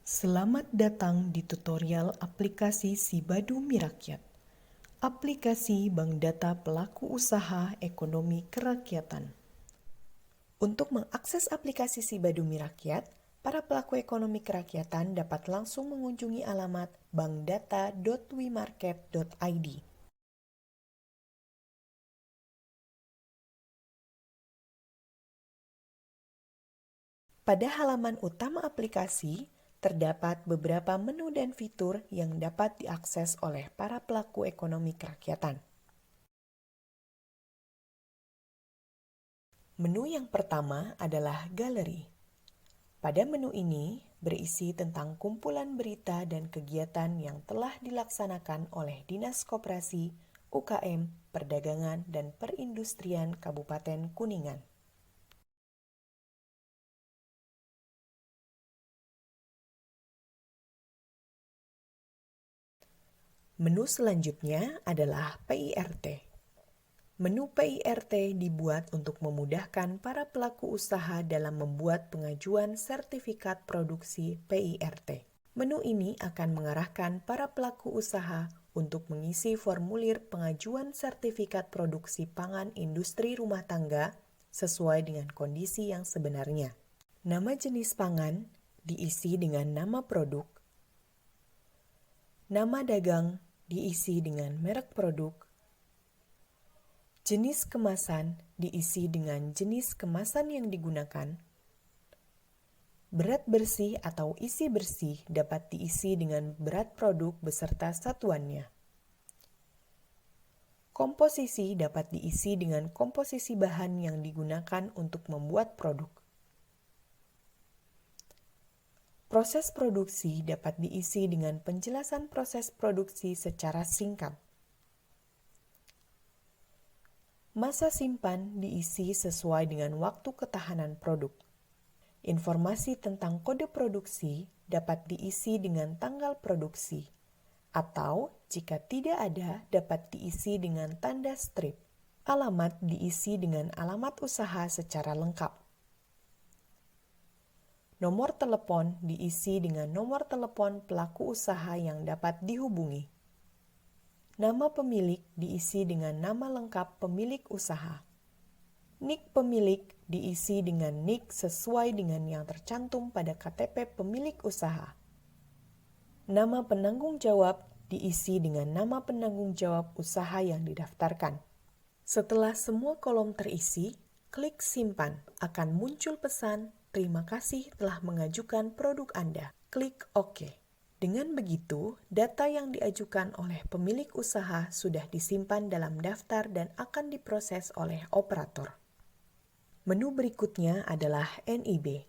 Selamat datang di tutorial aplikasi Sibadu Mirakyat. Aplikasi Bank Data Pelaku Usaha Ekonomi Kerakyatan. Untuk mengakses aplikasi Sibadu Mirakyat, para pelaku ekonomi kerakyatan dapat langsung mengunjungi alamat bankdata.wimarket.id. Pada halaman utama aplikasi, terdapat beberapa menu dan fitur yang dapat diakses oleh para pelaku ekonomi kerakyatan. Menu yang pertama adalah galeri. Pada menu ini berisi tentang kumpulan berita dan kegiatan yang telah dilaksanakan oleh Dinas Koperasi, UKM, Perdagangan, dan Perindustrian Kabupaten Kuningan. Menu selanjutnya adalah PIRT. Menu PIRT dibuat untuk memudahkan para pelaku usaha dalam membuat pengajuan sertifikat produksi PIRT. Menu ini akan mengarahkan para pelaku usaha untuk mengisi formulir pengajuan sertifikat produksi pangan industri rumah tangga sesuai dengan kondisi yang sebenarnya. Nama jenis pangan diisi dengan nama produk, nama dagang diisi dengan merek produk, jenis kemasan diisi dengan jenis kemasan yang digunakan. Berat bersih atau isi bersih dapat diisi dengan berat produk beserta satuannya. Komposisi dapat diisi dengan komposisi bahan yang digunakan untuk membuat produk. Proses produksi dapat diisi dengan penjelasan proses produksi secara singkat. Masa simpan diisi sesuai dengan waktu ketahanan produk. Informasi tentang kode produksi dapat diisi dengan tanggal produksi, atau jika tidak ada dapat diisi dengan tanda strip. Alamat diisi dengan alamat usaha secara lengkap. Nomor telepon diisi dengan nomor telepon pelaku usaha yang dapat dihubungi. Nama pemilik diisi dengan nama lengkap pemilik usaha. NIK pemilik diisi dengan NIK sesuai dengan yang tercantum pada KTP pemilik usaha. Nama penanggung jawab diisi dengan nama penanggung jawab usaha yang didaftarkan. Setelah semua kolom terisi, klik simpan. Akan muncul pesan, "Terima kasih telah mengajukan produk Anda." Klik OK. Dengan begitu, data yang diajukan oleh pemilik usaha sudah disimpan dalam daftar dan akan diproses oleh operator. Menu berikutnya adalah NIB.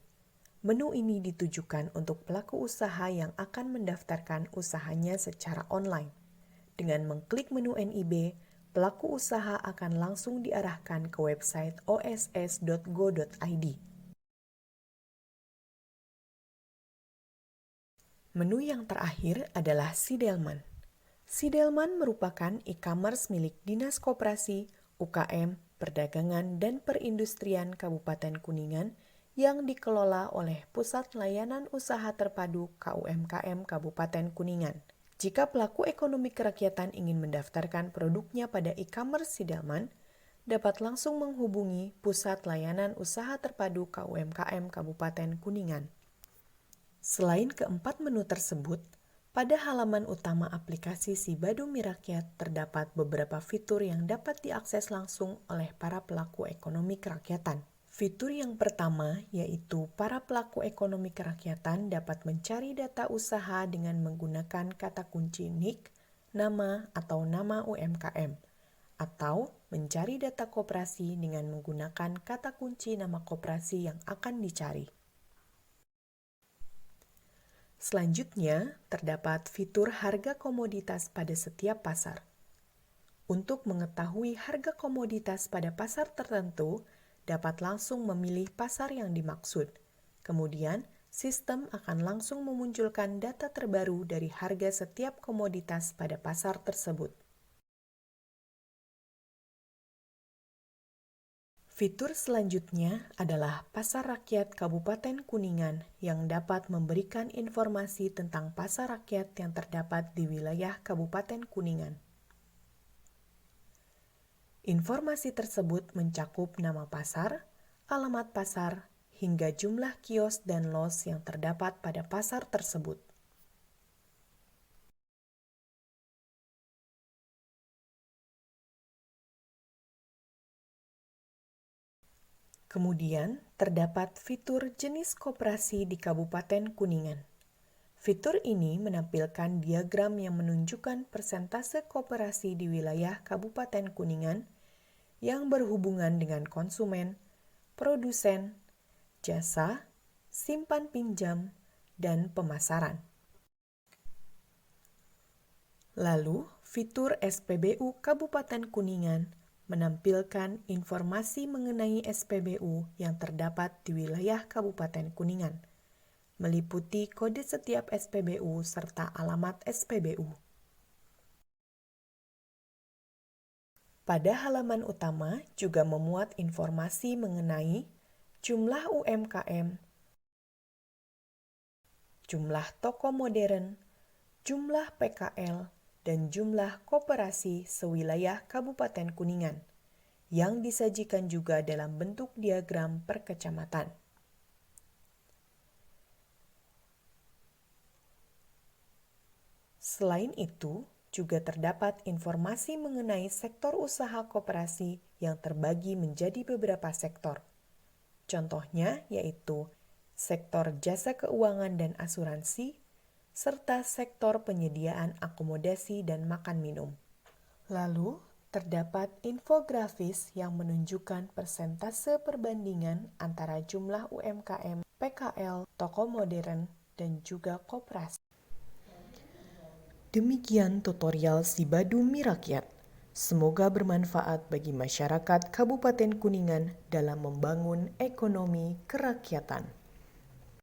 Menu ini ditujukan untuk pelaku usaha yang akan mendaftarkan usahanya secara online. Dengan mengklik menu NIB, pelaku usaha akan langsung diarahkan ke website oss.go.id. Menu yang terakhir adalah Sidelman. Sidelman merupakan e-commerce milik Dinas Koperasi, UKM, Perdagangan, dan Perindustrian Kabupaten Kuningan yang dikelola oleh Pusat Layanan Usaha Terpadu KUMKM Kabupaten Kuningan. Jika pelaku ekonomi kerakyatan ingin mendaftarkan produknya pada e-commerce Sidelman, dapat langsung menghubungi Pusat Layanan Usaha Terpadu KUMKM Kabupaten Kuningan. Selain keempat menu tersebut, pada halaman utama aplikasi Sibadu Mirakyat terdapat beberapa fitur yang dapat diakses langsung oleh para pelaku ekonomi kerakyatan. Fitur yang pertama yaitu para pelaku ekonomi kerakyatan dapat mencari data usaha dengan menggunakan kata kunci NIK, nama atau nama UMKM, atau mencari data koperasi dengan menggunakan kata kunci nama koperasi yang akan dicari. Selanjutnya, terdapat fitur harga komoditas pada setiap pasar. Untuk mengetahui harga komoditas pada pasar tertentu, dapat langsung memilih pasar yang dimaksud. Kemudian, sistem akan langsung memunculkan data terbaru dari harga setiap komoditas pada pasar tersebut. Fitur selanjutnya adalah Pasar Rakyat Kabupaten Kuningan yang dapat memberikan informasi tentang pasar rakyat yang terdapat di wilayah Kabupaten Kuningan. Informasi tersebut mencakup nama pasar, alamat pasar, hingga jumlah kios dan los yang terdapat pada pasar tersebut. Kemudian, terdapat fitur jenis koperasi di Kabupaten Kuningan. Fitur ini menampilkan diagram yang menunjukkan persentase koperasi di wilayah Kabupaten Kuningan yang berhubungan dengan konsumen, produsen, jasa, simpan pinjam, dan pemasaran. Lalu, fitur SPBU Kabupaten Kuningan menampilkan informasi mengenai SPBU yang terdapat di wilayah Kabupaten Kuningan, meliputi kode setiap SPBU serta alamat SPBU. Pada halaman utama juga memuat informasi mengenai jumlah UMKM, jumlah toko modern, jumlah PKL, dan jumlah koperasi sewilayah Kabupaten Kuningan, yang disajikan juga dalam bentuk diagram per kecamatan. Selain itu, juga terdapat informasi mengenai sektor usaha koperasi yang terbagi menjadi beberapa sektor. Contohnya yaitu sektor jasa keuangan dan asuransi, serta sektor penyediaan akomodasi dan makan minum. Lalu, terdapat infografis yang menunjukkan persentase perbandingan antara jumlah UMKM, PKL, toko modern, dan juga koperasi. Demikian tutorial Sibadu Mi Rakyat. Semoga bermanfaat bagi masyarakat Kabupaten Kuningan dalam membangun ekonomi kerakyatan.